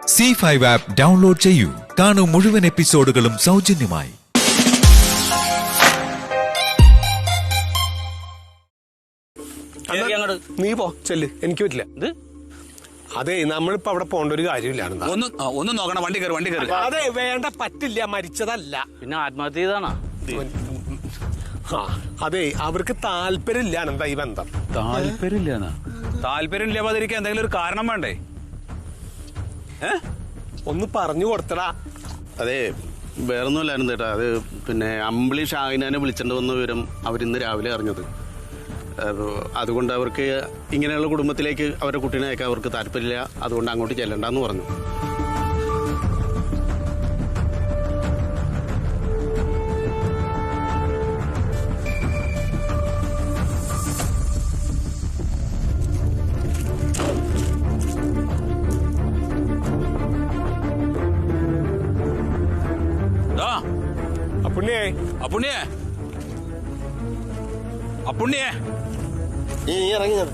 C5 app download ചെയ്യൂ. കാണൂ മുഴുവൻ എപ്പിസോഡുകളും സൗജന്യമായി. നീ പോ ചെല്ല്, എനിക്ക് പറ്റില്ല. അതെ, നമ്മളിപ്പോ അവിടെ പോകേണ്ട ഒരു കാര്യമില്ല. ഒന്നും നോക്കണം, വണ്ടി കയറി. അതെ, വേണ്ട, പറ്റില്ല, മരിച്ചതല്ല. പിന്നെ ആത്മഹത്യ ചെയ്താണോ? അതെ, അവർക്ക് താല്പര്യമില്ല. എന്താ ഈ ബന്ധം? താല്പര്യമില്ലാതിരിക്കാൻ എന്തെങ്കിലും ഒരു കാരണം വേണ്ടേ? ഒന്ന് പറഞ്ഞു കൊടുത്തടാ. അതെ, വേറൊന്നുമില്ലായിരുന്നു ചേട്ടാ. അത് പിന്നെ അമ്പിളി ഷാഹിനെ വിളിച്ചിട്ട് വന്ന വിവരം അവരിന്ന് രാവിലെ അറിഞ്ഞത്. അതുകൊണ്ട് അവർക്ക് ഇങ്ങനെയുള്ള കുടുംബത്തിലേക്ക് അവരുടെ കുട്ടീനെ അയക്കാൻ അവർക്ക് താല്പര്യമില്ല. അതുകൊണ്ട് അങ്ങോട്ട് ചെല്ലണ്ടെന്ന് പറഞ്ഞു. അപ്പുണ്ണിയേ, നീ ഇറങ്ങി.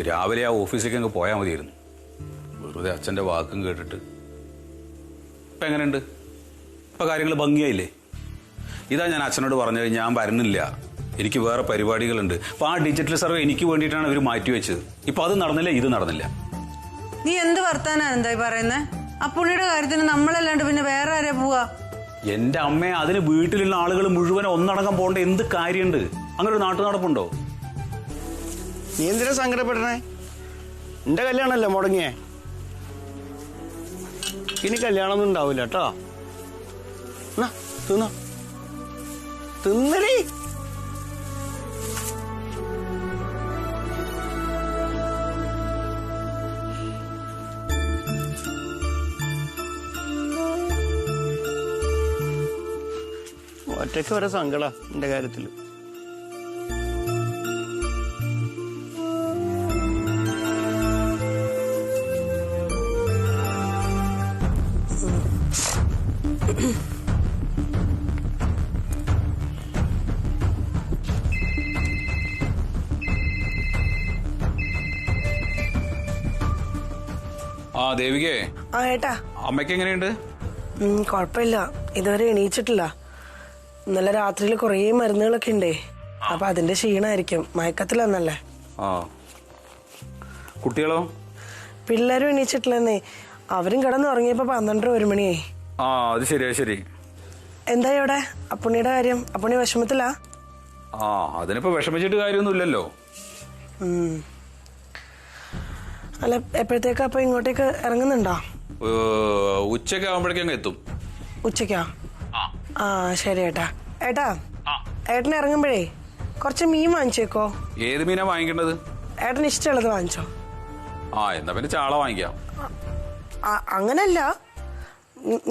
രാവിലെ ആ ഓഫീസിലേക്ക് അങ്ങ് പോയാൽ മതിയായിരുന്നു. വെറുതെ അച്ഛൻ്റെ വാക്കും കേട്ടിട്ട്. ഇപ്പം എങ്ങനെയുണ്ട്? ഇപ്പം കാര്യങ്ങൾ ഭംഗിയായില്ലേ? ഇതാ ഞാൻ അച്ഛനോട് പറഞ്ഞത്, ഞാൻ വരുന്നില്ല, എനിക്ക് വേറെ പരിപാടികളുണ്ട്. അപ്പം ആ ഡിജിറ്റൽ സർവേ എനിക്ക് വേണ്ടിയിട്ടാണ് ഇവർ മാറ്റി വെച്ചത്. ഇപ്പം അത് നടന്നില്ല, ഇത് നടന്നില്ല. നീ എന്ത് വർത്താനാണ് എന്തായി പറയുന്നത്? ആ പുള്ളിയുടെ കാര്യത്തിന് നമ്മളല്ലാണ്ട് പിന്നെ വേറെ ആരാ പോവാ? എൻ്റെ അമ്മയെ, അതിന് വീട്ടിലുള്ള ആളുകൾ മുഴുവൻ ഒന്നടങ്കം പോകേണ്ട എന്ത് കാര്യമുണ്ട്? അങ്ങനെ ഒരു നാട്ടു നടപ്പുണ്ടോ? നീ എന്തിനാ സങ്കടപ്പെടണേ? എന്റെ കല്യാണമല്ലേ മുടങ്ങിയേ. ഇനി കല്യാണമൊന്നും ഉണ്ടാവില്ല കേട്ടോ. തിന്നടി. ഒറ്റയ്ക്ക് വരെ സങ്കട എന്റെ കാര്യത്തില്. ആ ദേവികേ. ആ ഏട്ടാ, അമ്മയ്ക്ക് എങ്ങനെയുണ്ട്? കൊഴപ്പില്ല, ഇതുവരെ എണീച്ചിട്ടില്ല. ഇന്നലെ രാത്രിയിൽ കുറേ മരുന്നുകളൊക്കെ ഉണ്ടേ, അപ്പൊ അതിന്റെ ക്ഷീണായിരിക്കും. മയക്കത്തിലെന്നല്ലേ. ആ, കുട്ടികളോ? പിള്ളേരും എണീച്ചിട്ടില്ലെന്നേ. അവരും കിടന്നുറങ്ങിയപ്പോ 12-1 മണിയായി. ആ, അത് ശരിയാ. ശരി, എന്താ ഇവിടെ അപ്പുണ്ണിയുടെ കാര്യം? അപ്പുണ്ണി വിഷമത്തിലാ? ആ, അതിനിപ്പോ വിഷമിച്ചിട്ട് കാര്യമൊന്നുമില്ലല്ലോ. അല്ല, എപ്പോഴത്തേക്കാ അപ്പൊ ഇങ്ങോട്ടേക്ക് ഇറങ്ങുന്നുണ്ടോ? ഉച്ചയ്ക്ക് ആകുമ്പോഴേക്കും എത്തും. ഉച്ചയ്ക്കാ? ആ ശരി ഏട്ടാ. ഏട്ടാ, ഏട്ടൻ ഇറങ്ങുമ്പോഴേ കുറച്ച് മീൻ വാങ്ങിച്ചേക്കോ. ഏത് മീനാ വാങ്ങിക്കേണ്ടത്? ഏട്ടന് ഇഷ്ടമുള്ളത് വാങ്ങിച്ചോ. ആ, എന്നാ പിന്നെ ചാള വാങ്ങിക്കാം. അങ്ങനല്ല,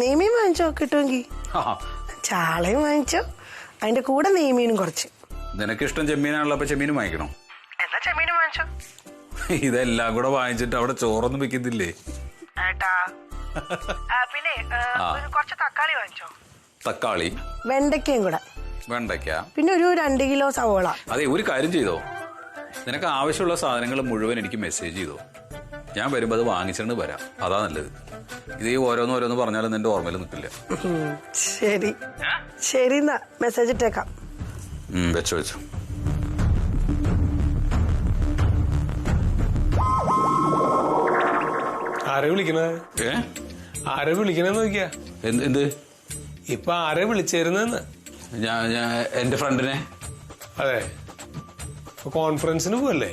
നെയ്മീൻ വാങ്ങിച്ചോ കിട്ടുമെങ്കിൽ. ചാളയും വാങ്ങിച്ചോ, അതിന്റെ കൂടെ നെയ്മീനും കുറച്ച്. നിനക്കിഷ്ടം ചെമ്മീനാണല്ലോ, അപ്പൊ ചെമ്മീനും വാങ്ങിക്കണം. എന്നാ ചെമ്മീനും വാങ്ങിച്ചോ. ഇതെല്ലാം കൂടെ വാങ്ങിച്ചിട്ട് അവിടെ ചോറൊന്നും വെക്കുന്നില്ലേ? പിന്നെ കുറച്ച് തക്കാളി വാങ്ങിച്ചോ. തക്കാളി, വെണ്ടയ്ക്കയും കൂടെ. വെണ്ടയ്ക്ക, പിന്നെ ഒരു 2 കിലോ സവോള. അതെ, ഒരു കാര്യം ചെയ്തോ, നിനക്ക് ആവശ്യമുള്ള സാധനങ്ങൾ മുഴുവൻ എനിക്ക് മെസ്സേജ് ചെയ്തോ. ഞാൻ വരുമ്പോ അത് വാങ്ങിച്ചിട്ട് വരാം, അതാ നല്ലത്. ഇത് ഓരോന്ന് പറഞ്ഞാലും നിന്റെ ഓർമ്മയിൽ നിൽക്കില്ല. ശരി ശരി, എന്നാ മെസ്സേജ് ഇട്ടേക്കാം. വെച്ചോ. ആരെ വിളിക്കണത്? ആരെ വിളിക്കണെന്ന് നോക്കിയാ. എന്ത് ഇപ്പൊ ആരെ വിളിച്ചേരുന്നെന്ന്? ഞാൻ എന്റെ ഫ്രണ്ടിനെ. അതെ, കോൺഫറൻസിന് പോവല്ലേ?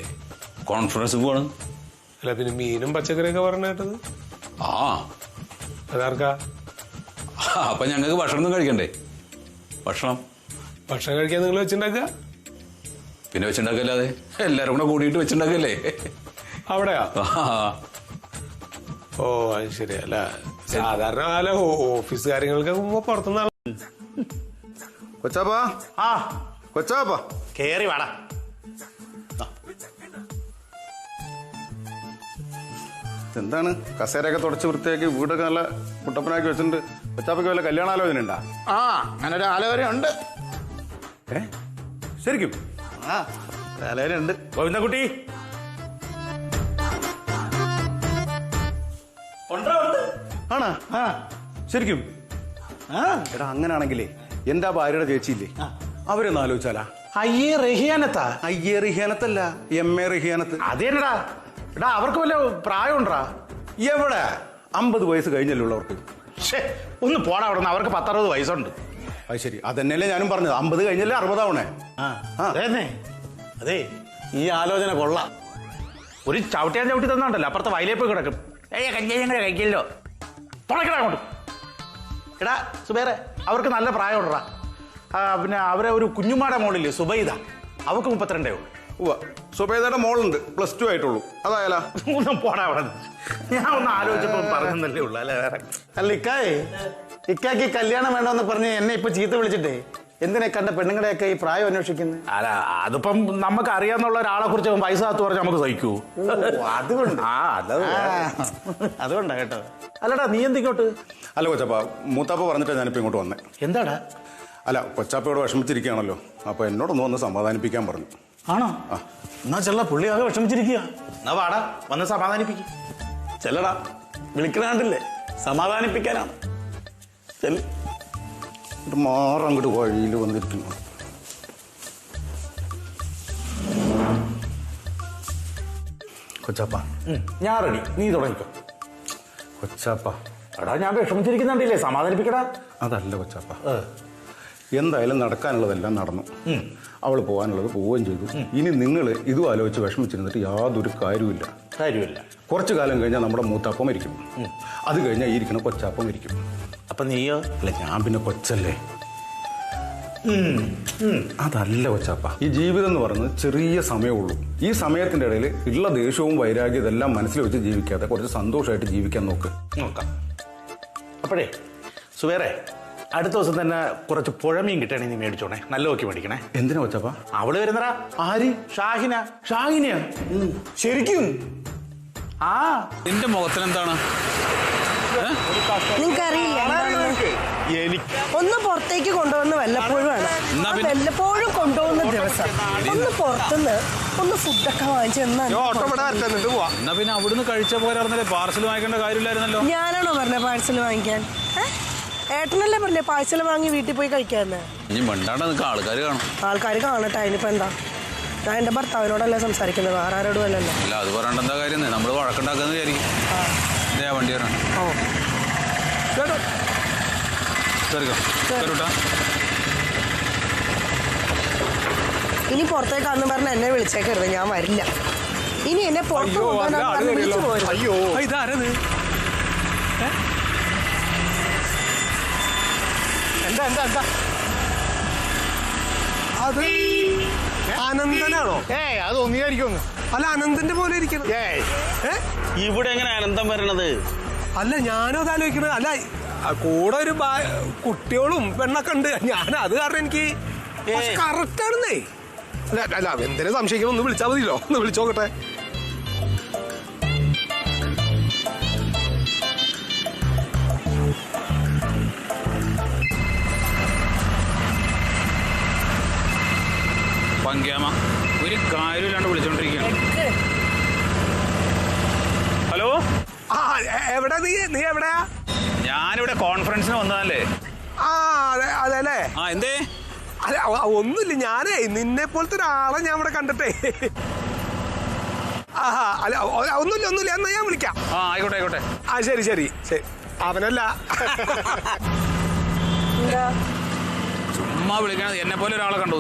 കോൺഫറൻസ് പോവാണ്. അല്ല, പിന്നെ മീനും പച്ചക്കറിയൊക്കെ പറഞ്ഞ കേട്ടത്. ആ, അതാർക്കാ? അപ്പൊ ഞങ്ങൾക്ക് ഭക്ഷണം കഴിക്കണ്ടേ? ഭക്ഷണം കഴിക്കാൻ നിങ്ങൾ വെച്ചിണ്ടാക്ക? പിന്നെ വെച്ചിണ്ടാക്കല്ലാതെ എല്ലാരും കൂടെ കൂടിയിട്ട് വെച്ചിണ്ടാക്കല്ലേ അവിടെയാ? ഓ, അത് ശരിയല്ല. സാധാരണ കാല ഓഫീസ് കാര്യങ്ങൾക്ക് പുറത്തുനിന്ന് കൊച്ചാപ്പാ, കൊച്ചാപ്പാ കേറി വാടാ. എന്താണ് കസേരയൊക്കെ തുടച്ച് വൃത്തിയാക്കി വീടൊക്കെ നല്ല കുട്ടപ്പനാക്കി വെച്ചിട്ടുണ്ട്. കൊച്ചാപ്പയ്ക്ക് വല്ല കല്യാണാലോചന ഉണ്ടാ? ആ, അങ്ങനെ ഒരു ആലോചന ഉണ്ട്. ശരിക്കും? ആ, ആലോചന ഉണ്ട്. ഗോവിന്ദൻകുട്ടി ആണാ? ആ ശരിക്കും? ആ എടാ അങ്ങനാണെങ്കിലേ എന്റെ ആ ഭാര്യയുടെ ചേച്ചിയില്ലേ, അവരൊന്ന് ആലോചിച്ചാലാ? അയ്യേ റഹിയാനത്താ? അയ്യേ റിഹാനത്തല്ല, MA റിഹാനത്ത്. അതേനടാ. എടാ അവർക്ക് വല്ല പ്രായമുണ്ടാ? എവിടെ 50 വയസ്സ് കഴിഞ്ഞല്ലോ അവർക്ക്. ഒന്ന് പോടാ അവിടെ നിന്ന്. അവർക്ക് 10-60 വയസ്സുണ്ട്. അത് ശരി, അതന്നെയല്ലേ ഞാനും പറഞ്ഞത്. 50 കഴിഞ്ഞല്ലേ 60 ആവണേ. അതേന്നെ. അതെ, ഈ ആലോചന കൊള്ളാം. ഒരു ചവിട്ടി തന്നുണ്ടല്ലോ, അപ്പുറത്തെ വയലേപ്പ് കിടക്കും. കഞ്ഞിങ്ങനെ കഴിക്കല്ലോ, തുണക്കടാ അങ്ങോട്ട്. എടാ സുബേറെ, അവർക്ക് നല്ല പ്രായമുണ്ടാ. പിന്നെ അവരെ ഒരു കുഞ്ഞുമാടെ മോളില്ലേ സുബൈദ, അവർക്ക് 32 ഉള്ളൂ. സുബൈദയുടെ മോളുണ്ട്, +2 ആയിട്ടുള്ളൂ. അതായാലാ? ഒന്നും പോടാ അവിടെ. ഞാൻ ഒന്ന് ആലോചിച്ചപ്പോ പറഞ്ഞല്ലേ ഉള്ളു, അല്ലെ വേറെ. അല്ല ഇക്കാക്ക് കല്യാണം വേണമെന്ന് പറഞ്ഞ് എന്നെ ഇപ്പൊ ചീത്ത വിളിച്ചിട്ടേ എന്തിനെ കണ്ട പെണ്ണുങ്ങളെയൊക്കെ ഈ പ്രായം അന്വേഷിക്കുന്നത്? അല്ല, അതിപ്പം നമുക്ക് അറിയാന്നുള്ള ഒരാളെ കുറിച്ച് പൈസ കാത്തു പറഞ്ഞാൽ നമുക്ക് സഹിക്കൂ. അതുകൊണ്ട് അതുകൊണ്ടാ കേട്ടോ. അല്ലടാ നീ എന്തിങ്ങോട്ട്? അല്ല കൊച്ചപ്പ, മൂത്താപ്പ പറഞ്ഞിട്ടാ ഞാനിപ്പോ ഇങ്ങോട്ട് വന്നേ. എന്താടാ? അല്ല, കൊച്ചാപ്പയോട് വിഷമിച്ചിരിക്കുകയാണല്ലോ, അപ്പൊ എന്നോടൊന്ന് വന്ന് സമാധാനിപ്പിക്കാൻ പറഞ്ഞു. ആണോ? എന്നാ ചെല്ല, പുള്ളിയാകെ വിഷമിച്ചിരിക്കുക. എന്നാ വാടാ, വന്ന് സമാധാനിപ്പിക്കും. ചെല്ലടാ, വിളിക്കണാണ്ടില്ലേ, സമാധാനിപ്പിക്കാനാണ്. ചെല്ല്. മാറങ്ങോട്ട് വഴിയിൽ വന്നിരിക്കുന്നു. കൊച്ചാപ്പ ഞാൻ റെഡി, നീ തുടങ്ങിക്കോ. കൊച്ചാപ്പ എടാ ഞാൻ വിഷമിച്ചിരിക്കുന്നുണ്ടല്ലേ, സമാധാനിപ്പിക്കടാ. അതല്ല കൊച്ചാപ്പ, എന്തായാലും നടക്കാനുള്ളതെല്ലാം നടന്നു. അവൾ പോകാനുള്ളത് പോവുകയും ചെയ്തു. ഇനി നിങ്ങൾ ഇതും ആലോചിച്ച് വിഷമിച്ചിരുന്നിട്ട് യാതൊരു കാര്യമില്ല. കുറച്ചു കാലം കഴിഞ്ഞാൽ നമ്മുടെ മൂത്താപ്പം ഇരിക്കും, അത് കഴിഞ്ഞാൽ ഈ ഇരിക്കണ കൊച്ചാപ്പം ഇരിക്കും. അപ്പൊ നീയോ? അല്ല, ഞാൻ പിന്നെ കൊച്ചല്ലേ. അതല്ല കൊച്ചാപ്പ, ഈ ജീവിതം എന്ന് പറയുന്നത് ചെറിയ സമയമുള്ളൂ. ഈ സമയത്തിന്റെ ഇടയിൽ ഉള്ള ദേഷ്യവും വൈരാഗ്യം ഇതെല്ലാം മനസ്സിൽ വെച്ച് ജീവിക്കാതെ കുറച്ച് സന്തോഷമായിട്ട് ജീവിക്കാൻ നോക്കാം. അപ്പോഴേ സുവേറെ, അടുത്ത ദിവസം തന്നെ കുറച്ച് പുഴമീൻ കിട്ടണേ, നീ മേടിച്ചോണേ. നല്ല നോക്കി മേടിക്കണേ. എന്തിനാ കൊച്ചാപ്പ? അവള് വരുന്നടാ. ആര്? ഷാഹിനയാ? ശരിക്കും? ആ, നിന്റെ മുഖത്തിനെന്താണ്? നിങ്ങൾക്കറിയില്ല ഒന്ന് പുറത്തേക്ക് കൊണ്ടുവന്ന് വല്ലപ്പോഴും ആണ്. വല്ലപ്പോഴും കൊണ്ടുപോകുന്ന ദിവസം ഒന്ന് പുറത്തുനിന്ന് ഒന്ന് ഫുഡൊക്കെ വാങ്ങിച്ചു എന്നാ പിന്നെ അവിടുന്ന് കഴിച്ച പോരായിരുന്നല്ലേ, പാർസൽ വാങ്ങിക്കേണ്ട കാര്യമില്ലായിരുന്നല്ലോ. ഞാനാണോ പറഞ്ഞ പാഴ്സൽ വാങ്ങിക്കാൻ? ഏട്ടനല്ലേ പറഞ്ഞേ പാഴ്സൽ വാങ്ങി വീട്ടിൽ പോയി കഴിക്കാന്ന്. ഇനി മിണ്ടാണ്ട് നിൽക്കുക, ആൾക്കാർ കാണും. ആൾക്കാർ കാണട്ടെ, അതിനിപ്പോ എന്താ? ഞാൻ എന്റെ ഭർത്താവിനോടല്ലേ സംസാരിക്കുന്നത്, വേറെ ആരോടും അല്ലല്ലോ. അല്ല, അത് പറയണ്ട എന്താ കാര്യം, നമ്മള് വഴക്കുണ്ടാക്കാന്ന് വിചാരിക്കും. വണ്ടി വരണം. ഇനി പുറത്തേക്കാന്ന് പറഞ്ഞ എന്നെ വിളിച്ചേക്കരുത്, ഞാൻ വരില്ല. ഇനി എന്നെ പുറത്ത് വിളിച്ചു പോരും. അയ്യോ, ഇതാരത്? എന്താ അത് അനന്തനാണോ? അത് ഒന്നിയായിരിക്കും. അല്ല, അനന്തന്റെ പോലെ ഇരിക്കണം. ഇവിടെ എങ്ങനെ അനന്തം വരണത്? അല്ല, ഞാനും അത് ആലോചിക്കണത്. അല്ല, കൂടെ ഒരു കുട്ടികളും പെണ്ണൊക്കെ ഉണ്ട്. ഞാൻ അത് കാരണം എനിക്ക് കറക്റ്റ് ആണെന്നേ. അല്ല, എന്തിനെ സംശയിക്കണം, ഒന്ന് വിളിച്ചാൽ മതിയല്ലോ. ഒന്ന് വിളിച്ചോക്കട്ടെ. പങ്ക്യാമ ഒരു കാര്യമില്ലാണ്ട് വിളിച്ചോണ്ടിരിക്കുകയാണ്. ഹലോ, എവിടെ നീ എവിടെയാ? ഞാനിവിടെ കോൺഫറൻസിന് വന്നതല്ലേ. അതെല്ലേ. എന്തേ? അല്ല, ഒന്നുമില്ല, ഞാനേ നിന്നെ പോലത്തെ ഒരാളെ ഞാൻ ഇവിടെ കണ്ടിട്ടേ. അല്ല, ഒന്നുമില്ല, എന്നാ ഞാൻ വിളിക്കാം. ആയിക്കോട്ടെ. ശരി. അവനല്ല, ചുമ്മാ വിളിക്കണത്. എന്നെ പോലെ ഒരാളെ കണ്ടു.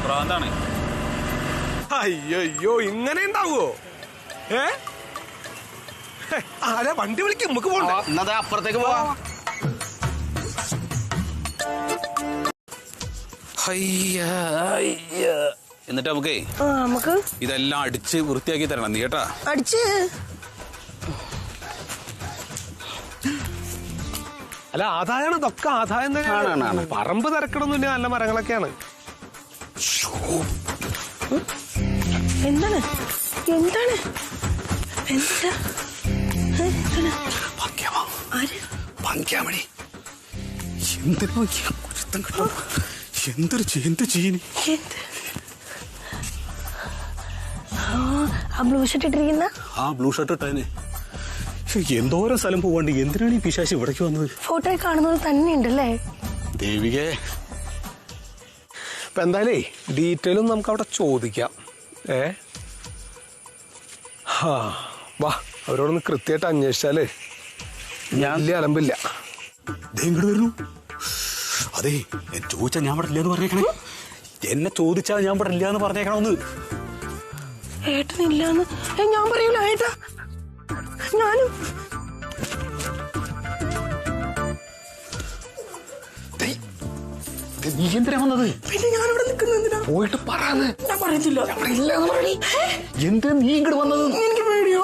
പ്രാന്താണ്. അയ്യോ, ഇങ്ങനെ ഉണ്ടാവോ? അല്ല, വണ്ടി വിളിക്കും, നമുക്ക് പോകണ്ട. എന്നാ അപ്പുറത്തേക്ക് പോവാ. എന്നിട്ട് നമുക്ക് ഇതെല്ലാം അടിച്ച് വൃത്തിയാക്കി തരണം നീ കേട്ടാ. അടിച്ച് അല്ല അല്ല ആദായമാണ്, ഇതൊക്കെ ആദായം തന്നെയാണ്. പറമ്പ് തിരക്കണമൊന്നുമില്ല, നല്ല മരങ്ങളൊക്കെയാണ്. എന്താണ് എന്താണ് എന്താ എന്തൊരു ചെയ്യുന്നു ആ ബ്ലൂ ഷർട്ട് ഇട്ടിരിക്കുന്ന ആ ബ്ലൂ ഷർട്ട് ഇട്ടതിന് എന്തോരം സ്ഥലം പോവാണ്ട് എന്തിനാണ് ഈ പിശാശി ഇവിടേക്ക് വന്നത്? ഫോട്ടോയിൽ കാണുന്നത് തന്നെയുണ്ടല്ലേ ദേവികേ. ഇപ്പൊ എന്തായാലേ ഡീറ്റെയിലും നമുക്ക് അവിടെ ചോദിക്കാം. വാ, അവരോടൊന്ന് കൃത്യമായിട്ട് അന്വേഷിച്ചാലേ വലിയ അലമ്പില്ല. ഇങ്ങോട്ട് വരുന്നു. അതെ, ചോദിച്ചാ ഞാൻ ഇവിടെ ഇല്ലാന്ന് പറഞ്ഞേക്കണേ. എന്നെ ചോദിച്ചാൽ ഞാൻ ഇവിടെ ഇല്ലാന്ന് പറഞ്ഞേക്കണമെന്ന്. ഏട്ടനില്ലാന്ന് ഞാൻ പറയൂല ഏട്ടാ. ഞാനും നീ എന്തിനാ വന്നത്? പിന്നെ ഞാനിവിടെ നിൽക്കുന്ന പോയിട്ട് പറയാന്ന്. ഞാൻ പറയത്തില്ല. എന്തിനാ നീ ഇങ്ങോട്ട് വന്നത്? എനിക്ക് പേടിയോ.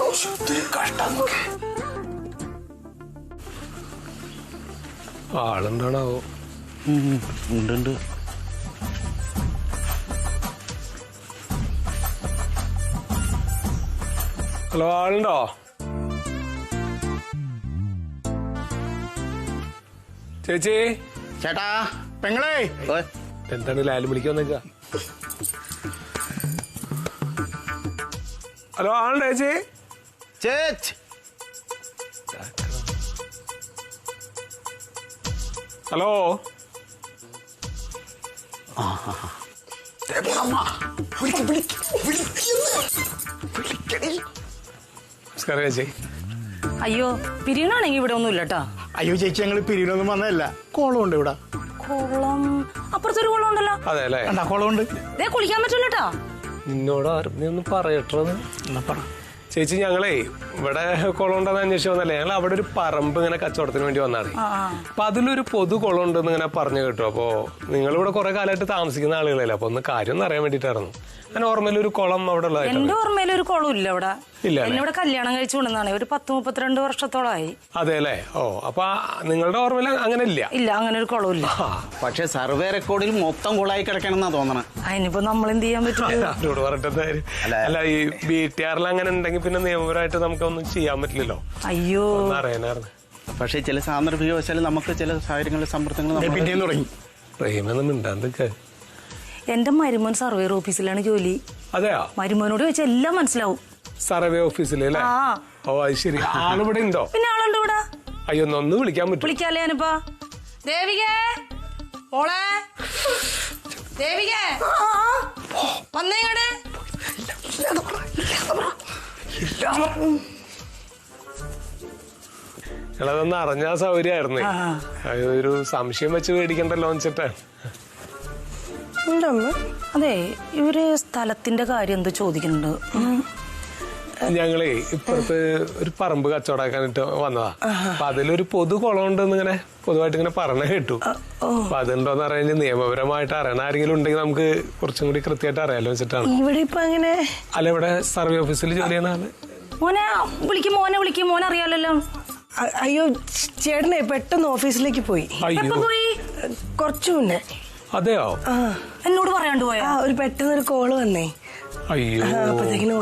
ആളുണ്ടാണാവോ? ഉണ്ട്. ഹലോ, ആളുണ്ടോ? ചേച്ചി. ചേട്ടാ, പെങ്ങളെ. എന്താണ് ലാലും വിളിക്കാന്നേക്കാ? ഹലോ, ആളുണ്ടോ ചേച്ചി? ചേച്ചി. ഹലോ. നമസ്കാരം ചേച്ചി. അയ്യോ, പിരിയണാണെങ്കി ഇവിടെ ഒന്നും ഇല്ലട്ടാ. അയ്യോ ചേച്ചി, ഞങ്ങൾ പിരിവിനൊന്നും വന്നതല്ല. കോളമുണ്ട് ഇവിടെ. കുളം അപ്പുറത്തൊരു കുളം ഉണ്ടല്ലോ. അതെ അല്ലേ? കോളമുണ്ട്. ഇതേ കുളിക്കാൻ പറ്റൂലട്ടാ. നിന്നോട് ആരും നീ ഒന്ന് പറയട്ടത്. ചേച്ചി, ഞങ്ങളേ ഇവിടെ കുളം ഉണ്ടെന്ന് അന്വേഷിച്ച് വന്നല്ലേ. ഞങ്ങൾ അവിടെ ഒരു പറമ്പ് ഇങ്ങനെ കച്ചവടത്തിന് വേണ്ടി വന്നാണ്. അപ്പൊ അതിലൊരു പൊതു കുളം ഉണ്ടെന്ന് ഇങ്ങനെ പറഞ്ഞു കേട്ടു. അപ്പോ നിങ്ങളിവിടെ കുറെ കാലമായിട്ട് താമസിക്കുന്ന ആളുകളല്ലേ, അപ്പൊ ഒന്ന് കാര്യം ഒന്ന് അറിയാൻ വേണ്ടിട്ടായിരുന്നു. ഞാൻ ഓർമ്മയിൽ ഒരു കുളം അവിടെ ഉള്ളതായിട്ട്. എന്റെ ഓർമ്മയിൽ ഒരു കുളം ഇല്ല അവിടെ. എന്നോട് കല്യാണം കഴിച്ചു കൊണ്ടുവന്നാണ്. ഒരു 10-32 വർഷത്തോളമായി. അതെ അല്ലേ? ഓ, അപ്പൊ നിങ്ങളുടെ ഓർമ്മയിൽ അങ്ങനെ ഇല്ല? ഇല്ല, അങ്ങനെ ഒരു കുളം ഇല്ല. പക്ഷെ സർവേ റെക്കോർഡിൽ മൊത്തം കുളമായി കിടക്കണമെന്നാ തോന്നണേ. അതിനിപ്പോ നമ്മൾ എന്ത് ചെയ്യാൻ പറ്റും? അവരോട് പറഞ്ഞിട്ട് അല്ല, ഈ BTR അങ്ങനെ ഉണ്ടെങ്കിൽ പിന്നെ നിയമപരമായിട്ട് നമുക്കൊന്നും ചെയ്യാൻ പറ്റില്ലല്ലോ. അയ്യോ, അറിയാനായിരുന്നു. പക്ഷെ ചില സാന്ദർഭികവശാൽ നമുക്ക് ചില സാഹചര്യങ്ങളിൽ സമ്മർദ്ദങ്ങൾ പിന്നെയും തുടങ്ങി. പ്രേമൊന്നും ഉണ്ടാന്തൊക്കെ. എന്റെ മരുമോൻ സർവേർ ഓഫീസിലാണ് ജോലി. അതെയോ? മരുമോനോട് ചോദിച്ചാൽ എല്ലാം മനസ്സിലാവും. സർവേ ഓഫീസിലല്ലേ? ഓ, അത് ശരി. ആളിവിടെ ഉണ്ടോ? പിന്നെ ആളുണ്ട് ഇവിടെ. അയ്യോ, ഒന്ന് വിളിക്കാൻ പറ്റും? വിളിക്കാല്ലേ ഞാനിപ്പോ. ദേവികേ, മോളെ ദേവികേ, വന്നേങ്ങടെ. അതൊന്ന് അറിഞ്ഞാ സൗകര്യമായിരുന്നു. ഒരു സംശയം വെച്ച് മേടിക്കണ്ടല്ലോ വെച്ചിട്ടാണ്. അതെ, ഇവര് സ്ഥലത്തിന്റെ കാര്യം എന്തോ ചോദിക്കുന്നുണ്ട്. ഞങ്ങളേ ഇപ്പുറത്ത് ഒരു പറമ്പ് കച്ചവടാക്കാനിട്ട് വന്നതാ. അപ്പൊ അതിലൊരു പൊതു കുളം ഉണ്ടെന്ന് ഇങ്ങനെ പൊതുവായിട്ട് ഇങ്ങനെ പറഞ്ഞു കേട്ടു. അപ്പൊ അതുണ്ടോന്ന് അറിയാൻ നിയമപരമായിട്ട് അറിയണ ആരെങ്കിലും ഉണ്ടെങ്കിൽ നമുക്ക് കുറച്ചും കൂടി കൃത്യമായിട്ട് അറിയാലോ വെച്ചിട്ടാണ്. ഇവിടെ ഇപ്പൊ അങ്ങനെ അല്ല, ഇവിടെ സർവേ ഓഫീസിൽ ജോലി ചെയ്യുന്ന ആള്. മോനെ വിളിക്കും. മോനെ അറിയാലല്ലോ. അയ്യോ ചേട്ടനെ പെട്ടെന്ന് ഓഫീസിലേക്ക് പോയി. കുറച്ചു മുന്നേ. അതെയോ? എന്നോട് പറയാണ്ട് പോയാ? ഒരു പെട്ടെന്നൊരു കോള് വന്നേ. അയ്യോ,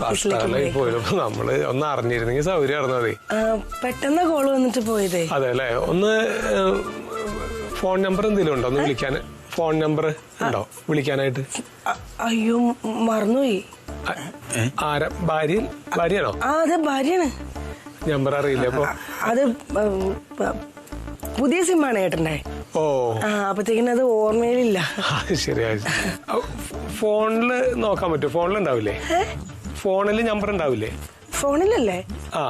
കഷ്ടമായി പോയല്ലോ. നമ്മള് ഒന്ന് അറിഞ്ഞിരുന്നെങ്കിൽ സൗകര്യമായിരുന്നു. അതെ, പെട്ടെന്ന് കോള് വന്നിട്ട് പോയതേ. അതെ അല്ലേ? ഒന്ന് ഫോൺ നമ്പർ എന്തെങ്കിലും ഉണ്ടോ ഒന്ന് വിളിക്കാൻ? ഫോൺ നമ്പർ ഉണ്ടോ വിളിക്കാനായിട്ട്? അയ്യോ, മറന്നുപോയി. ആരാ? ഭാര്യയാണോ? അതെ, ഭാര്യയാണ്. നമ്പർ അറിയില്ല. അപ്പൊ അത് പുതിയ സിമ്മാണ് ഏട്ടൻ്റെ. ഓ, അപ്പത്തേക്കിനും അത് ഓർമ്മയിലില്ല. ശരിയായി. ഫോണില് നോക്കാൻ പറ്റും? ഫോണിലുണ്ടാവില്ലേ? ഫോണില് നമ്പർ ഉണ്ടാവില്ലേ? ഫോണിലല്ലേ? ആ.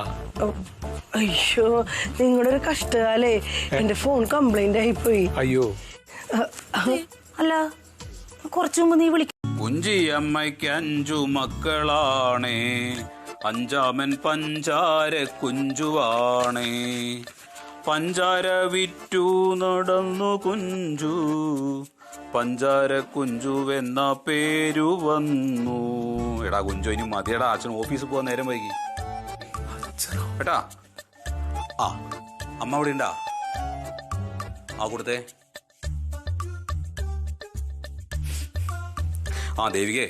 അയ്യോ, നിങ്ങളുടെ ഒരു കഷ്ടകാലേ. എന്റെ ഫോൺ കംപ്ലൈന്റ് ആയിപ്പോയി. അയ്യോ. അല്ല, കുറച്ചു മുമ്പ് നീ വിളിക്കും. കുഞ്ചിയമ്മയ്ക്ക് 5 മക്കളാണേ, 5-ാമൻ പഞ്ചാര കുഞ്ചുവാണേ. പഞ്ചാര വിറ്റു നടന്നു കുഞ്ചു, പഞ്ചാര കുഞ്ചുവെന്ന പേരു വന്നു. എടാ കുഞ്ചു, ഇനി മതിയടാ, അച്ഛൻ ഓഫീസിൽ പോകാൻ നേരം വൈകി. ഏട്ടാ, അമ്മ അവിടെ ഉണ്ടാ? ആ കൊടുത്തേ. ആ ദേവികേ,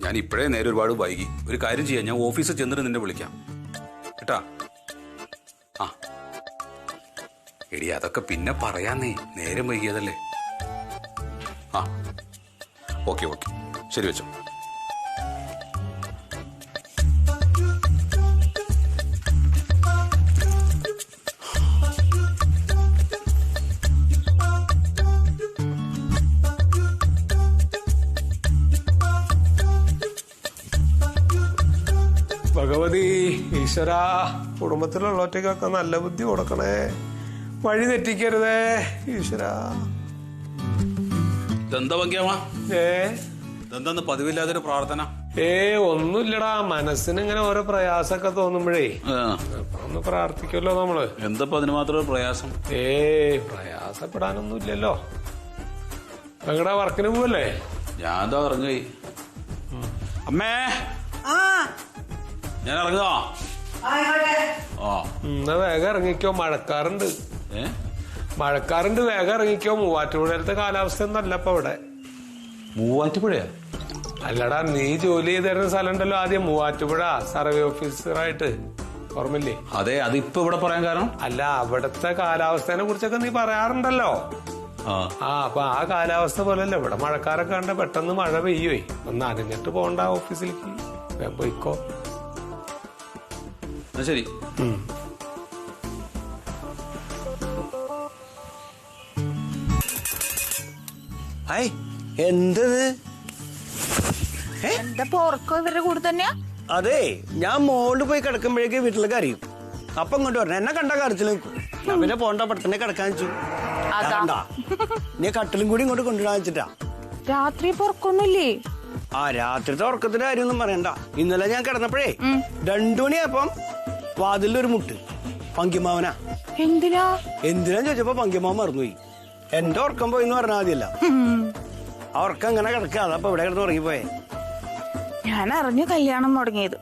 ഞാൻ ഇപ്പോഴേ നേരെ ഒരുപാട് വൈകി. ഒരു കാര്യം ചെയ്യാം, ഞാൻ ഓഫീസിൽ ചെന്നിട്ട് നിന്നെ വിളിക്കാം കേട്ടാ. ആ എടി അതൊക്കെ പിന്നെ പറയാന്നേ, നേരം വൈകിയതല്ലേ. ആ ഓക്കെ ഓക്കെ, ശരി വെച്ചോ. ഭഗവതി ഈശ്വര, കുടുംബത്തിലുള്ളവറ്റക്കൊക്കെ നല്ല ബുദ്ധി കൊടുക്കണേ, വഴി തെറ്റിക്കരുതേ ഈശ്വര. ഇതെന്താ ഭംഗിയാമാ? ഇതെന്താന്ന് പതിവില്ലാതൊരു പ്രാർത്ഥന? ഒന്നുമില്ലടാ, മനസ്സിന് ഇങ്ങനെ ഓരോ പ്രയാസമൊക്കെ തോന്നുമ്പോഴേ ഒന്ന് പ്രാർത്ഥിക്കുമല്ലോ നമ്മള്. എന്താ അതിന് മാത്രം പ്രയാസം? പ്രയാസപ്പെടാനൊന്നും ഇല്ലല്ലോ. എങ്ങടാ വർക്കിന് പോവല്ലേ? ഞാൻ എന്താ ഇറങ്ങി. അമ്മേ ഞാൻ ഇറങ്ങുക. എന്നാ വേഗം ഇറങ്ങിക്കോ, മഴക്കാറുണ്ട്. മഴക്കാറുണ്ട്, വേഗം ഇറങ്ങിക്കോ. മൂവാറ്റുപുഴയിലത്തെ കാലാവസ്ഥ ഒന്നല്ല ഇപ്പൊ ഇവിടെ. മൂവാറ്റുപുഴയാ? അല്ലടാ, നീ ജോലി ചെയ്ത് തരുന്ന സ്ഥലം ഉണ്ടല്ലോ ആദ്യം, മൂവാറ്റുപുഴ സർവേ ഓഫീസറായിട്ട്, ഓർമ്മയില്ലേ? അതെ, അതിപ്പോ ഇവിടെ പറയാൻ കാരണം? അല്ല, അവിടത്തെ കാലാവസ്ഥനെ കുറിച്ചൊക്കെ നീ പറയാറുണ്ടല്ലോ. അപ്പൊ ആ കാലാവസ്ഥ പോലല്ലേ ഇവിടെ. മഴക്കാരൊക്കെ കണ്ട പെട്ടെന്ന് മഴ പെയ്യുവേ, ഒന്ന് അനഞ്ഞിട്ട് പോണ്ട ഓഫീസിലേക്ക്, പോയിക്കോ. ശരി. എന്തത്? എന്താ പോർക്കോ ഇവരുടെ കൂടെ തന്നെയാ? അതെ, ഞാൻ മോളിൽ പോയി കിടക്കുമ്പോഴേക്ക് വീട്ടിലേക്ക് അറിയും. അപ്പൊ ഇങ്ങോട്ട് പറഞ്ഞു, എന്നെ കണ്ട കരച്ചിൽ നിൽക്കും. ഞാൻ പിന്നെ പോണ്ട പടത്തിനെ കിടക്കാൻ വെച്ചു. നീ കട്ടിലും കൂടി ഇങ്ങോട്ട് കൊണ്ടുവിടാൻ വെച്ചിട്ടാ. രാത്രി പൊറക്കൊന്നുമില്ലേ? രാത്രിത്തെ ഉറക്കത്തിന്റെ കാര്യമൊന്നും പറയണ്ട. ഇന്നലെ ഞാൻ കിടന്നപ്പോഴേ 2 മണിയായപ്പം വാതിലൊരു മുട്ട്. പങ്കിമാവനാ. എന്തിനാന്ന് ചോദിച്ചപ്പോ പങ്കിമാവൻ മറന്നുപോയി. എന്റെ ഉറക്കം പോയി എന്ന് പറഞ്ഞാൽ മതിയല്ല. ആ ഉറക്കം അങ്ങനെ കിടക്കുക. അതപ്പോ ഇവിടെ കിടന്ന് ഉറങ്ങിപ്പോയേ. ഞാൻ അറിഞ്ഞു കല്യാണം മുടങ്ങിയത്.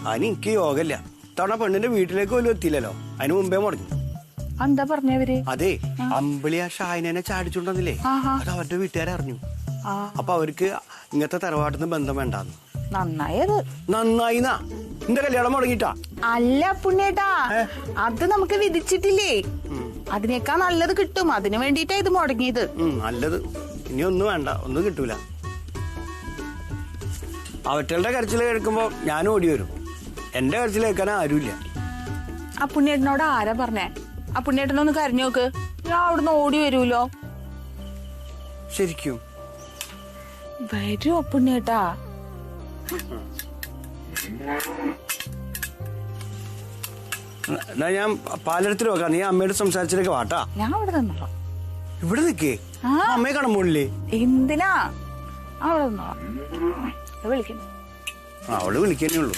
അതിന് എനിക്ക് യോഗല്ല. തവണ പെണ്ണിന്റെ വീട്ടിലേക്ക് പോലും എത്തിയില്ലല്ലോ, അതിന് മുമ്പേ മുടങ്ങി. എന്താ പറഞ്ഞവര്? അതെ, അമ്പിളി ആ ഷാഹിനെ ചാടിച്ചുണ്ടെന്നില്ലേ, അത് അവരുടെ വീട്ടുകാരെ അറിഞ്ഞു. അപ്പൊ അവർക്ക് ഇങ്ങനത്തെ തറവാട്ടിന്ന് ബന്ധം വേണ്ടാന്ന്. നന്നായിന്നാ. എന്റെ കല്യാണം മുടങ്ങിട്ടാ? അല്ല പുണ്യേട്ടാ, അത് നമുക്ക് വിധിച്ചിട്ടില്ലേ. അതിനേക്കാൾ നല്ലത് കിട്ടും, അതിനു വേണ്ടിട്ടാ ഇത് മുടങ്ങിയത്. നല്ലത് ഇനി ഒന്നും വേണ്ട, ഒന്നും കിട്ടൂല. അവറ്റകളുടെ കരച്ചിൽ കേൾക്കുമ്പോ ഞാൻ ഓടി വരും. എന്റെ കരച്ചിൽ കേൾക്കാൻ ആരുമില്ല. ആ പുണ്യേട്ടനോട് ആരാ പറഞ്ഞേ? ആ പുണ്യേട്ടനൊന്ന് കരഞ്ഞു നോക്ക്, ഞാൻ അവിടുന്ന് ഓടി വരൂലോ. ശരിക്കും വരുമോ പുണ്യേട്ടാ? എന്നാ ഞാൻ പാലെടുത്തിട്ട് നോക്കാം. നീ അമ്മയോട് സംസാരിച്ചിട്ടൊക്കെ വാട്ടാ. ഞാൻ അവിടെ നിന്നോളാം. ഇവിടെ നിക്കേ, അമ്മയെ കാണാൻ പോണില്ലേ? എന്തിനാ? അവിടെ നിന്നോളാം. വിളിക്കുന്നു. അവള് വിളിക്കാനേ ഉള്ളൂ.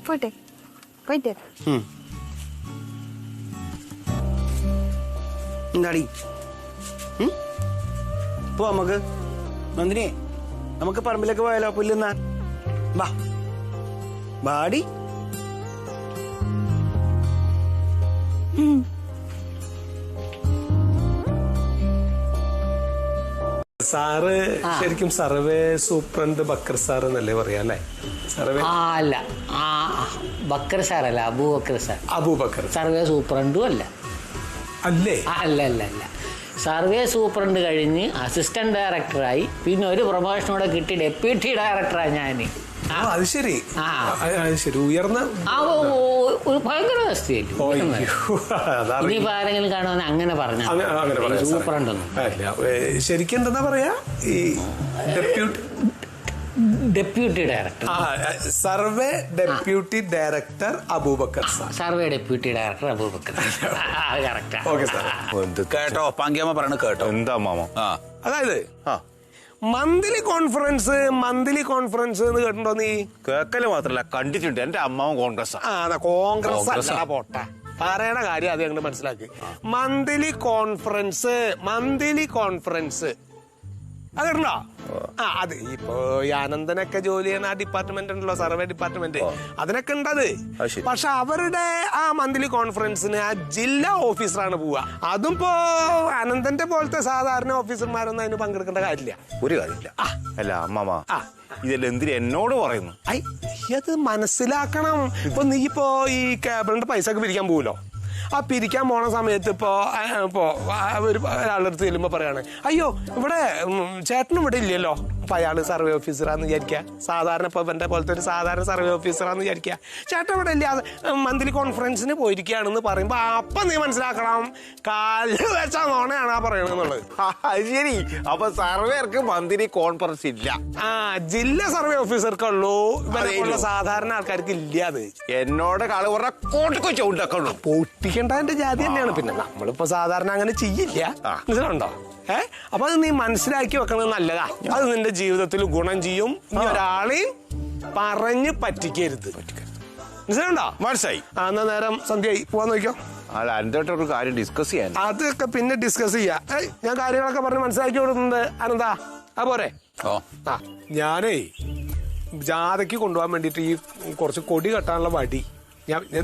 പോയിട്ടെ പോയിട്ടേ. എന്താടി പോ നമുക്ക്. നന്ദിനിയെ, നമുക്ക് പറമ്പിലേക്ക് പോയാലോ? പുല്ലുന്നാ ബാ ബാടി. സാറ് ശരിക്കും സർവേ സൂപ്രണ്ട് ബക്കർ സാർ എന്നല്ലേ പറയാ അല്ലേ? സർവേ അല്ല, ബക്കർ സാറല്ല, അബൂബക്കർ സാർ. അബൂബക്കർ സർവേ സൂപ്രണ്ടും അല്ല. അല്ലേ? അല്ല അല്ല അല്ല. സർവേ സൂപ്രണ്ട് കഴിഞ്ഞ് അസിസ്റ്റന്റ് ഡയറക്ടറായി, പിന്നെ ഒരു പ്രൊമോഷനോടെ കിട്ടി ഡെപ്യൂട്ടി ഡയറക്ടറാണ് ഞാൻ. അത് ശരി, അത് ശരി. ഉയർന്ന ഭയങ്കര അവസ്ഥയല്ലേ. ഇനിയിപ്പോ ആരെങ്കിലും കാണുവാൻ അങ്ങനെ പറഞ്ഞ സൂപ്രണ്ടൊന്നും ശരിക്കും എന്താ പറയാ, ഈ deputy director. Survey deputy director Abubakar sir. Survey deputy director Abubakar. Okay sir. കേട്ടോ പങ്കിയമ്മ പറയണ കേട്ടോ. എന്താ മാമ? അതായത് മന്ത്ലി കോൺഫറൻസ് എന്ന് കേട്ടിട്ടുണ്ടോ നീ? കേക്കല് മാത്രല്ല കണ്ടിട്ടുണ്ട്. എന്റെ അമ്മാവൻ കോൺഗ്രസ്. കോൺഗ്രസ് അല്ല പോട്ടെ, പറയണ കാര്യം അത് ഞങ്ങൾ മനസ്സിലാക്കി. മന്ത്ലി കോൺഫറൻസ് അത് കേട്ടോ. അത് ഇപ്പൊ ഈ അനന്തനൊക്കെ ജോലി ചെയ്യുന്ന ആ ഡിപ്പാർട്ട്മെന്റ് ഉണ്ടല്ലോ, സർവേ ഡിപ്പാർട്ട്മെന്റ്, അതിനൊക്കെ ഉണ്ടത്. പക്ഷെ അവരുടെ ആ മന്ത്ലി കോൺഫറൻസിന് ആ ജില്ലാ ഓഫീസറാണ് പോവുക. അതും ഇപ്പോ അനന്തന്റെ പോലത്തെ സാധാരണ ഓഫീസർമാരൊന്നും അതിന് പങ്കെടുക്കേണ്ട കാര്യമില്ല. ഒരു കാര്യമില്ല. അല്ല അമ്മാമ, ഇതെല്ലാം എന്തിന് എന്നോട് പറയുന്നു? അത് മനസ്സിലാക്കണം. ഇപ്പൊ നീ ഇപ്പോ ഈ കേബിളിന്റെ പൈസ ഒക്കെ പിരിക്കാൻ പോവല്ലോ, ആ പിരിക്കാൻ പോണ സമയത്ത് ഇപ്പോ ഒരാളുടെ അടുത്ത് ചെല്ലുമ്പോ പറയാണ്, അയ്യോ ഇവിടെ ചേട്ടനും ഇവിടെ ഇല്ലല്ലോ. അപ്പൊ അയാള് സർവേ ഓഫീസറാന്ന് വിചാരിക്കുക. സാധാരണ ഇപ്പൊ എന്റെ പോലത്തെ ഒരു സാധാരണ സർവേ ഓഫീസറാന്ന് വിചാരിക്കുക. ചേട്ടൻ ഇവിടെ ഇല്ല, മന്ത്ലി കോൺഫറൻസിന് പോയിരിക്കുകയാണെന്ന് പറയുമ്പോ അപ്പൊ നീ മനസ്സിലാക്കണം കാല് വെച്ചാ നോണയാണ് ആ പറയണെന്നുള്ളത്. ശരി. അപ്പൊ സർവേർക്ക് മന്ത്ലി കോൺഫറൻസ് ഇല്ല. ജില്ലാ സർവേ ഓഫീസർക്കുള്ളൂ, ഇവരെയുള്ള സാധാരണ ആൾക്കാർക്ക് ഇല്ല. അത് എന്നോട് കളി പറഞ്ഞ ചൂണ്ടൊക്കെയുള്ളൂ. പൊട്ടിക്കേണ്ടതിന്റെ ജാതി തന്നെയാണ്. പിന്നെ നമ്മളിപ്പോ സാധാരണ അങ്ങനെ ചെയ്യില്ല, മനസ്സിലുണ്ടോ? അപ്പൊ അത് നീ മനസ്സിലാക്കി വെക്കണത് നല്ലതാ. അത് നിന്റെ ജീവിതത്തിൽ ഗുണം ചെയ്യും. നീ ഒരാളെയും പറഞ്ഞ് പറ്റിക്കരുത്, മനസ്സിലുണ്ടോ? മനസ്സിലായി. എന്നാ നേരം സന്ധ്യയായി, പോവാൻ നോക്കിയോ. അല്ല, അതിന്റെ കാര്യം ഡിസ്കസ് ചെയ്യാൻ. അതൊക്കെ പിന്നെ ഡിസ്കസ് ചെയ്യാം. ഞാൻ കാര്യങ്ങളൊക്കെ പറഞ്ഞ് മനസ്സിലാക്കി കൊടുക്കുന്നുണ്ട്. അനന്താ പോരെ? ഞാനേ ജാഥയ്ക്ക് കൊണ്ടുപോകാൻ വേണ്ടിട്ട് ഈ കുറച്ച് കൊടി കെട്ടാനുള്ള വടി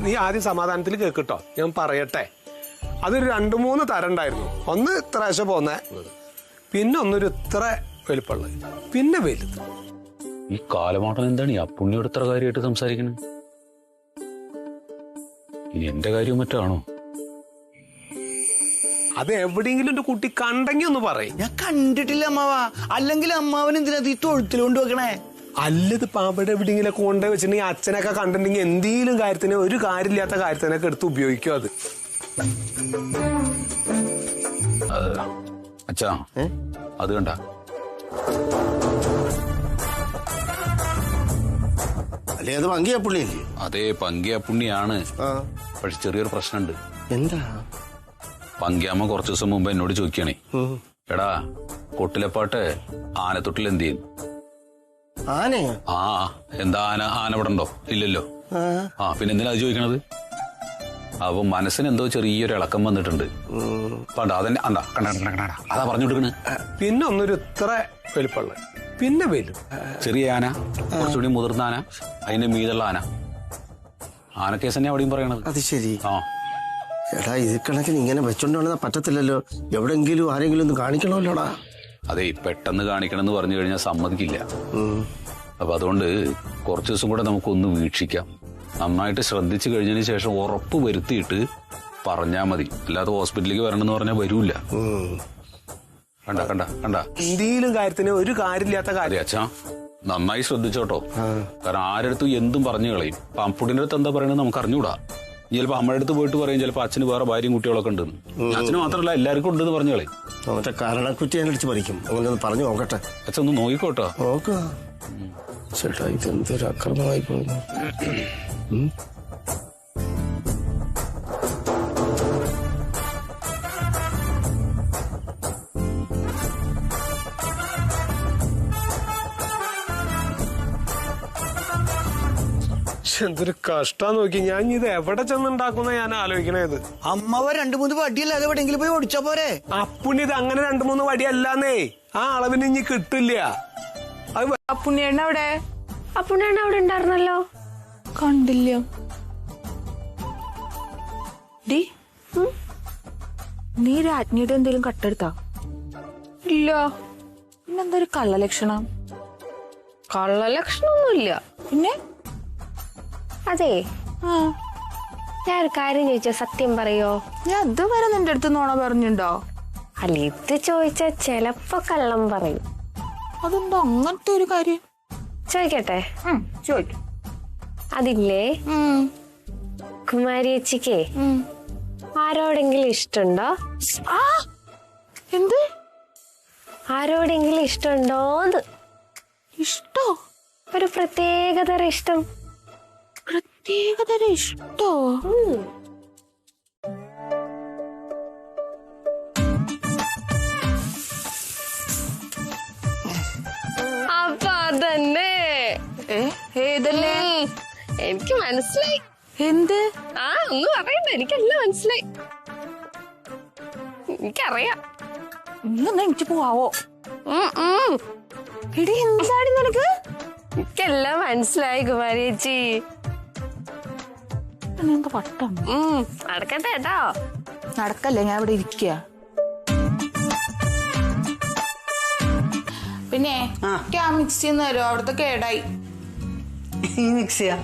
നീ ആദ്യം സമാധാനത്തിൽ കേൾക്കട്ടോ, ഞാൻ പറയട്ടെ. അതൊരു 2-3 തരം ഉണ്ടായിരുന്നു. ഒന്ന് ഇത്രേശ പോന്നെ, പിന്നെ ഒന്നൊരു ഇത്ര വലിപ്പമുള്ളത്, പിന്നെ വലുത്. ഈ കാലമാട്ടം എന്താണ് ഈ അപ്പുണ്ണിയോട് ഇത്ര കാര്യമായിട്ട് സംസാരിക്കണേ? ഇനി എന്റെ കാര്യം മറ്റാണോ? അത് എവിടെയെങ്കിലും ഒരു കുട്ടി കണ്ടെങ്കിൽ ഒന്ന് പറയും. ഞാൻ കണ്ടിട്ടില്ല അമ്മാവ. അല്ലെങ്കിൽ അമ്മാവൻ എന്തിനാ ഈ തൊഴുത്തിൽ കൊണ്ടുവെക്കണേ? അല്ലത് അവിടെ എവിടെയെങ്കിലും കൊണ്ടു വെച്ചിട്ടുണ്ടെങ്കിൽ അച്ഛനൊക്കെ കണ്ടിട്ടുണ്ടെങ്കിൽ എന്തെങ്കിലും കാര്യത്തിന്, ഒരു കാര്യമില്ലാത്ത കാര്യത്തിനൊക്കെ എടുത്ത് ഉപയോഗിക്കും. അത് അച്ഛാ, അത് കണ്ട അല്ലേ? അത് പങ്കിയ പുള്ളിയല്ലേ? അതേ പങ്കിയ പുണ്യാണ്. പക്ഷെ ചെറിയൊരു പ്രശ്നമുണ്ട്. എന്താ? പങ്കിയമ്മ കുറച്ചു ദിവസം മുമ്പ് എന്നോട് ചോദിക്കണേ, എടാ കൊട്ടിലപ്പാട്ട് ആനത്തൊട്ടിൽ എന്ത് ചെയ്യും? ആനയോ? എന്താ ആന ഇവിടെ ഉണ്ടോ? ഇല്ലല്ലോ. പിന്നെ എന്തിനാ അത് ചോദിക്കണത്? അപ്പൊ മനസ്സിന് എന്തോ ചെറിയൊരു ഇളക്കം വന്നിട്ടുണ്ട്. അതന്നെ അതാ പറഞ്ഞു കൊടുക്കണ്. പിന്നെ ഒന്നൊരു ഇത്ര വലിപ്പമുള്ള, പിന്നെ വരും ചെറിയ ആന, കുറച്ചുകൂടി മുതിർന്ന ആന, അതിന്റെ മീതുള്ള ആനക്കേസ് തന്നെ അവിടെയും പറയണത്. അത് ശരി. എടാ, ഇത് കണക്കിന് ഇങ്ങനെ വെച്ചോണ്ടാണെന്നാ പറ്റത്തില്ലല്ലോ. എവിടെങ്കിലും ആരെങ്കിലും ഒന്ന് കാണിക്കണമല്ലോടാ. അതെ, പെട്ടെന്ന് കാണിക്കണമെന്ന് പറഞ്ഞു കഴിഞ്ഞാൽ സമ്മതിക്കില്ല. അപ്പൊ അതുകൊണ്ട് കുറച്ചു ദിവസം കൂടെ നമുക്കൊന്ന് വീക്ഷിക്കാം. നന്നായിട്ട് ശ്രദ്ധിച്ചു കഴിഞ്ഞതിന് ശേഷം ഉറപ്പ് വരുത്തിയിട്ട് പറഞ്ഞാ മതി. അല്ലാതെ ഹോസ്പിറ്റലിലേക്ക് വരണമെന്ന് പറഞ്ഞാൽ വരൂല. കണ്ട എന്തെങ്കിലും കാര്യത്തിന് ഒരു കാര്യമില്ലാത്ത കാര്യം. അച്ഛാ, നന്നായി ശ്രദ്ധിച്ചോട്ടോ. കാരണം ആരടുത്തും എന്തും പറഞ്ഞു കളയും. അപ്പൊ അപ്പുടിന്റെ അടുത്ത് എന്താ പറയണത് നമുക്ക് അറിഞ്ഞൂടാ. ചിലപ്പോ അമ്മയുടെ അടുത്ത് പോയിട്ട് പറയും, ചിലപ്പോ അച്ഛന് വേറെ ഭാര്യയും കുട്ടികളൊക്കെ ഉണ്ടെന്ന്. അച്ഛന് മാത്രമല്ല എല്ലാവർക്കും ഉണ്ടെന്ന് പറഞ്ഞു കളയും. മറ്റേ കാരണക്കുറ്റി അടിച്ച് പഠിക്കും. അങ്ങനെ ഒന്ന് പറഞ്ഞു നോക്കട്ടെ. അച്ഛൻ ഒന്ന് നോക്കിക്കോട്ടോ. നോക്കുക ചേട്ടാ, ഇതെന്തൊരു അക്രമമായി പോകുന്നു. എന്തൊരു കഷ്ടം നോക്കി. ഞാൻ ഇത് എവിടെ ചെന്നുണ്ടാക്കുന്ന ഞാൻ ആലോചിക്കണേത്. അമ്മവ 2-3 വടിയല്ല, അത് എവിടെയെങ്കിലും പോയി ഓടിച്ചാ പോരെ? അപ്പുണ്ണി ഇത് അങ്ങനെ 2-3 വടിയല്ലാന്നേ. ആ അളവിന് ഇനി കിട്ടില്ല. അപ്പുണ്ണിയേണ്ണ അവിടെ? അപ്പുണ്ണിയേണ്ണ അവിടെ ഉണ്ടായിരുന്നല്ലോ, കണ്ടില്ല. നീ രാജ്ഞിയുടെ എന്തെങ്കിലും കട്ടെടുത്താ? ഇല്ല. പിന്നെന്താ ഒരു കള്ളലക്ഷണം? കള്ളലക്ഷണമൊന്നുമില്ല. പിന്നെ അതെ, ഞാൻ ഒരു കാര്യം ചോദിച്ചാ സത്യം പറയോ? ഞാൻ അതുവരെ നിന്റെ അടുത്ത് നോണ പറഞ്ഞിട്ടുണ്ടോ? അല്ല, ഇത് ചോദിച്ചാ ചെലപ്പോ കള്ളം പറയും. അതെന്താ അങ്ങനത്തെ ഒരു കാര്യം? ചോദിക്കട്ടെ? ചോദിക്കും. അതില്ലേ, കുമാരിയച്ചിക്ക് ആരോടെങ്കിലും ഇഷ്ടമുണ്ടോ? എന്ത്? ആരോടെങ്കിലും ഇഷ്ടമുണ്ടോന്ന്? ഇഷ്ടോ? ഒരു പ്രത്യേകതര ഇഷ്ടം. പ്രത്യേകതര ഇഷ്ടോ? അപ്പൊ അതന്നെ. ഏതല്ലേ? എനിക്ക് മനസ്സിലായി. എന്ത്? ഒന്നും പറയണ്ട, എനിക്കെല്ലാം മനസ്സിലായി. എനിക്കറിയാം. എനിക്ക് പോവാവോ? എടി എന്താടി നിനക്ക്? എനിക്കെല്ലാം മനസ്സിലായി കുമാരി ചേച്ചി. വട്ടം നടക്കട്ടെ കേട്ടോ. നടക്കല്ലേ, ഞാൻ ഇവിടെ ഇരിക്കുക. പിന്നെ ആ മിക്സി തരുമോ? അവിടുത്തെ കേടായി. ഈ മിക്സിയാ?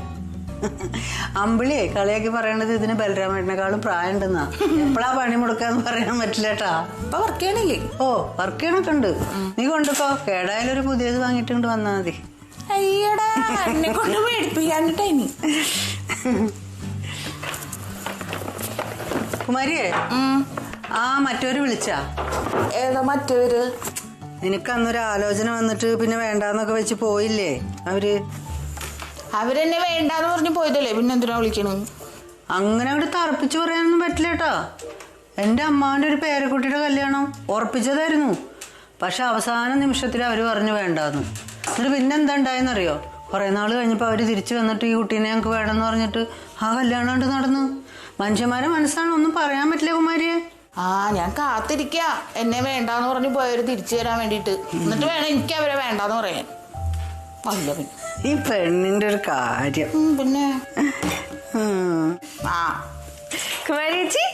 അമ്പിളിയെ കളിയാക്കി പറയണത് ഇതിന് ബലരാമേട്ടനെക്കാളും പ്രായം ഉണ്ടെന്നാ. എപ്പോഴാ പണി മുടക്കാന്ന് പറയാൻ പറ്റില്ല കേട്ടാ. ഇപ്പൊ വർക്ക് ചെയ്യണില്ലേ? വർക്ക് ചെയ്യണൊക്കെ ഉണ്ട്. നീ കൊണ്ടുക്കോ, കേടായാലും ഒരു പുതിയത് വാങ്ങിയിട്ടുണ്ട് വന്നാ മതി. അയ്യടാ, എന്നെ കൊണ്ട് മേടിപ്പിക്കാനിട്ടാ ഇനി. കുമാരിയെ, മറ്റവര് വിളിച്ചാ? ഏതാ മറ്റവര്? നിനക്ക് അന്നൊരു ആലോചന വന്നിട്ട് പിന്നെ വേണ്ടാന്നൊക്കെ വെച്ച് പോയില്ലേ അവരെന്നെ വേണ്ടാന്ന് പറഞ്ഞു പോയതല്ലേ, പിന്നെ എന്തിനാ വിളിക്കണു? അങ്ങനെ അവിടെ തറപ്പിച്ച് പറയാനൊന്നും പറ്റില്ല കേട്ടോ. എൻ്റെ അമ്മാവിൻ്റെ ഒരു പേരക്കുട്ടിയുടെ കല്യാണം ഉറപ്പിച്ചതായിരുന്നു. പക്ഷെ അവസാന നിമിഷത്തിൽ അവർ പറഞ്ഞു വേണ്ടാന്ന്. എന്നിട്ട് പിന്നെ എന്താ ഉണ്ടായെന്നറിയോ? കുറേ നാൾ കഴിഞ്ഞപ്പോൾ അവർ തിരിച്ചു വന്നിട്ട് ഈ കുട്ടീനെ ഞങ്ങൾക്ക് വേണമെന്ന് പറഞ്ഞിട്ട് ആ കല്യാണം കൊണ്ട് നടന്നു. മനുഷ്യന്മാരെ മനസ്സാണ്, ഒന്നും പറയാൻ പറ്റില്ല കുമാരിയെ. ഞാൻ കാത്തിരിക്ക എന്നെ വേണ്ടാന്ന് പറഞ്ഞു പോയവര് തിരിച്ചു തരാൻ വേണ്ടിട്ട്. എന്നിട്ട് വേണം എനിക്ക് അവരെ വേണ്ടാന്ന് പറയാൻ. അല്ല പിന്നെ ഈ പെണ്ണിന്റെ ഒരു കാര്യം. പിന്നെ കുമാരി ചേച്ചി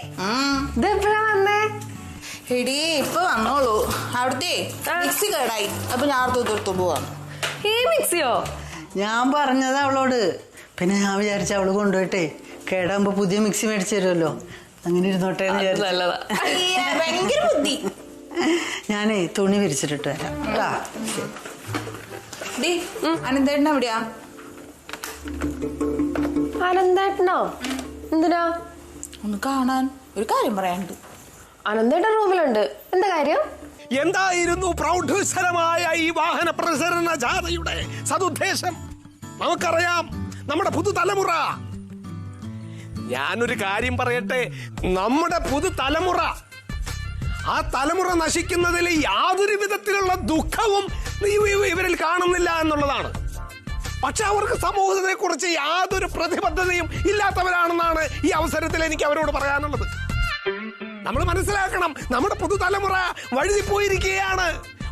ഇതെപ്പോഴാ വന്നേ? എടീ ഇപ്പൊ വന്നോളൂ. അവിടുത്തെ മിക്സി കേടായി, അപ്പൊ ഞാൻ തീർത്തു പോവാണ്. ഈ മിക്സിയോ? ഞാൻ പറഞ്ഞത് അവളോട്. പിന്നെ ഞാൻ വിചാരിച്ച അവള് കൊണ്ടുപോയിട്ടേ കേടാകുമ്പോ പുതിയ മിക്സി മേടിച്ചു തരുമല്ലോ, അങ്ങനെ ഇരുന്നോട്ടെ. നല്ലതാ, ഭയങ്കര ബുദ്ധി. ഞാനേ തുണി വിരിച്ചിട്ടിട്ട് വരാം കേട്ടാ. അനന്തേട്ടൻ എവിടെയാ? അനന്തേട്ടനോ? എന്തിനാ? ഒന്ന് കാണാൻ, ഒരു കാര്യം പറയാനുണ്ട്. അനന്തേട്ടൻ റൂമിലുണ്ട്. എന്താ കാര്യം? എന്തായിരുന്നു പ്രൗഢോത്സരമായ ഈ വാഹന പ്രസരണ ജാഥയുടെ സതുദ്ദേശം? നമുക്കറിയാം, നമ്മുടെ പുതുതലമുറ. ഞാനൊരു കാര്യം പറയട്ടെ, നമ്മുടെ പുതുതലമുറ, ആ തലമുറ നശിക്കുന്നതിൽ യാതൊരു വിധത്തിലുള്ള ദുഃഖവും ഇവരിൽ കാണുന്നില്ല എന്നുള്ളതാണ്. പക്ഷെ അവർക്ക് സമൂഹത്തെ കുറിച്ച് യാതൊരു പ്രതിബദ്ധതയും ഇല്ലാത്തവരാണെന്നാണ് ഈ അവസരത്തിൽ എനിക്ക് അവരോട് പറയാനുള്ളത്. നമ്മൾ മനസ്സിലാക്കണം, നമ്മുടെ പുതുതലമുറ വഴുതിപ്പോയിരിക്കുകയാണ്,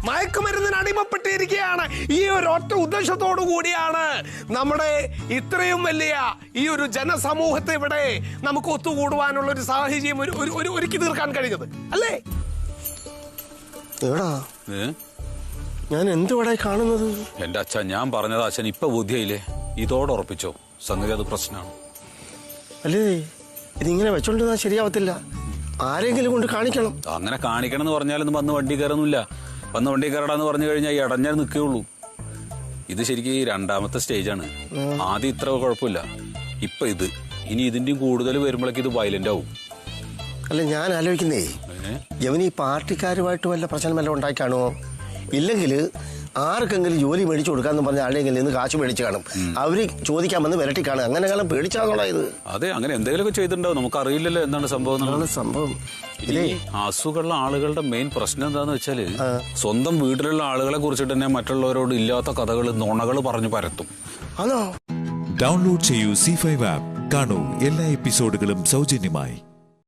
മയക്കുമരുന്നിന് അടിമപ്പെട്ടിരിക്കുകയാണ്. ഈ ഒരു ഒറ്റ ഉദ്ദേശത്തോടു കൂടിയാണ് നമ്മുടെ ഇത്രയും വലിയ ഈ ഒരു ജനസമൂഹത്തെ ഇവിടെ നമുക്ക് ഒത്തുകൂടുവാനുള്ള ഒരു സാഹചര്യം ഒരുക്കി തീർക്കാൻ കഴിഞ്ഞത്, അല്ലേ? ഞാൻ എന്തുവാടായി കാണുന്നത്? എന്റെ അച്ഛൻ, ഞാൻ പറഞ്ഞത് അച്ഛൻ ഇപ്പൊ ബുദ്ധിയായില്ലേ? ഇതോടെ ഉറപ്പിച്ചോ, സംഗതി അത് പ്രശ്നമാണ്. അല്ലേ, ഇതിങ്ങനെ വെച്ചോണ്ടിരുന്നാൽ ശരിയാവത്തില്ല. ആരെങ്കിലും കൊണ്ട് കാണിക്കണം. അങ്ങനെ കാണിക്കണം എന്ന് പറഞ്ഞാലൊന്നും വന്ന് വണ്ടി കയറൊന്നുമില്ല. വന്ന് വണ്ടി കയറടാന്ന് പറഞ്ഞു കഴിഞ്ഞാൽ ഇടഞ്ഞാൽ നിൽക്കുകയുള്ളൂ. ഇത് ശരിക്കും ഈ രണ്ടാമത്തെ സ്റ്റേജാണ്. ആദ്യം ഇത്ര കുഴപ്പമില്ല, ഇപ്പൊ ഇത്. ഇനി ഇതിന്റെയും കൂടുതൽ വരുമ്പോഴേക്ക് ഇത് വയലന്റ് ആവും. അല്ല, ഞാൻ ആലോചിക്കുന്നേ, യവന് ഈ പാർട്ടിക്കാരുമായിട്ട് വല്ല പ്രശ്നം വല്ല ഉണ്ടാക്കിക്കാണോ? ഇല്ലെങ്കിൽ ആർക്കെങ്കിലും ജോലി മേടിച്ചു കൊടുക്കാന്ന് പറഞ്ഞ ആരെങ്കിലും നിന്ന് കാശ് മേടിച്ചു കാണും. അവര് ചോദിക്കാൻ വന്ന് വിരട്ടി കാണും. അങ്ങനെ കാലം പേടിച്ചാന്നുള്ള ഇത്. അതെ, അങ്ങനെ എന്തെങ്കിലുമൊക്കെ ചെയ്തിട്ടുണ്ടാവും, നമുക്ക് അറിയില്ലല്ലോ എന്താണ് സംഭവം. ഇനി അസുഖമുള്ള ആളുകളുടെ മെയിൻ പ്രശ്നം എന്താന്ന് വെച്ചാല്, സ്വന്തം വീട്ടിലുള്ള ആളുകളെ കുറിച്ചിട്ട് തന്നെ മറ്റുള്ളവരോട് ഇല്ലാത്ത കഥകൾ, നുണകൾ പറഞ്ഞു പരത്തും. ഡൗൺലോഡ് ചെയ്യൂ C5 ആപ്പ്. കാണൂ എല്ലാ എപ്പിസോഡുകളും സൗജന്യമായി.